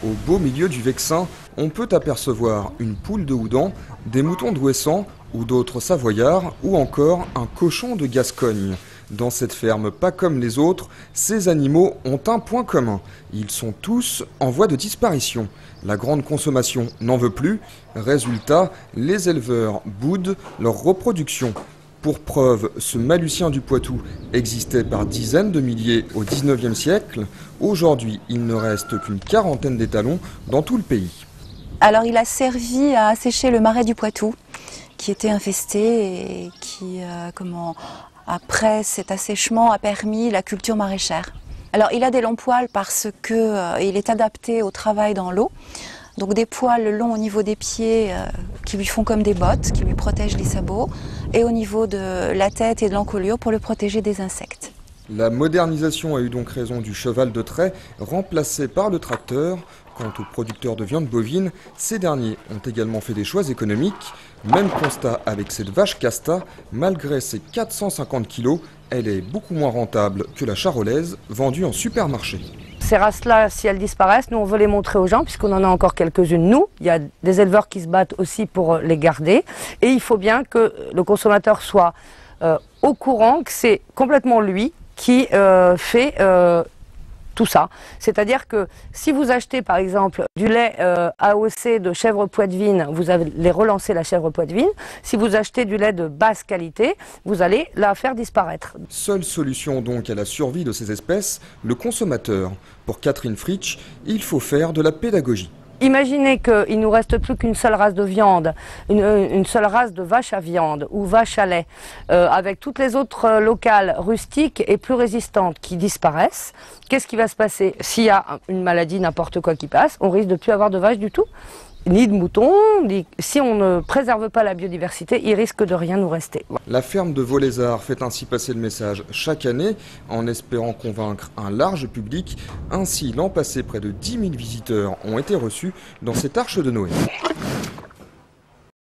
Au beau milieu du Vexin, on peut apercevoir une poule de Houdan, des moutons d'Ouessant ou d'autres savoyards ou encore un cochon de Gascogne. Dans cette ferme, pas comme les autres, ces animaux ont un point commun. Ils sont tous en voie de disparition. La grande consommation n'en veut plus. Résultat, les éleveurs boudent leur reproduction. Pour preuve, ce Mallucien du Poitou existait par dizaines de milliers au XIXe siècle. Aujourd'hui, il ne reste qu'une quarantaine d'étalons dans tout le pays. Alors il a servi à assécher le marais du Poitou, qui était infesté et qui, après cet assèchement, a permis la culture maraîchère. Alors il a des longs poils parce qu'il est adapté au travail dans l'eau. Donc des poils longs au niveau des pieds qui lui font comme des bottes, qui lui protègent les sabots, et au niveau de la tête et de l'encolure pour le protéger des insectes. La modernisation a eu donc raison du cheval de trait, remplacé par le tracteur. Quant aux producteurs de viande bovine, ces derniers ont également fait des choix économiques. Même constat avec cette vache casta, malgré ses 450 kilos, elle est beaucoup moins rentable que la charolaise, vendue en supermarché. Ces races-là, si elles disparaissent, nous on veut les montrer aux gens, puisqu'on en a encore quelques-unes nous. Il y a des éleveurs qui se battent aussi pour les garder. Et il faut bien que le consommateur soit au courant que c'est complètement lui qui fait tout ça. C'est-à-dire que si vous achetez par exemple du lait AOC de chèvre poitevine, vous allez relancer la chèvre poitevine. Si vous achetez du lait de basse qualité, vous allez la faire disparaître. Seule solution donc à la survie de ces espèces, le consommateur. Pour Catherine Fritsch, il faut faire de la pédagogie. Imaginez qu'il ne nous reste plus qu'une seule race de viande, une seule race de vache à viande ou vache à lait, avec toutes les autres locales rustiques et plus résistantes qui disparaissent. Qu'est-ce qui va se passer? S'il y a une maladie, n'importe quoi qui passe, on risque de plus avoir de vaches du tout, ni de moutons. Si on ne préserve pas la biodiversité, il risque de rien nous rester. La ferme de Vaux-les-Arts fait ainsi passer le message chaque année en espérant convaincre un large public. Ainsi, l'an passé, près de 10 000 visiteurs ont été reçus dans cette arche de Noé.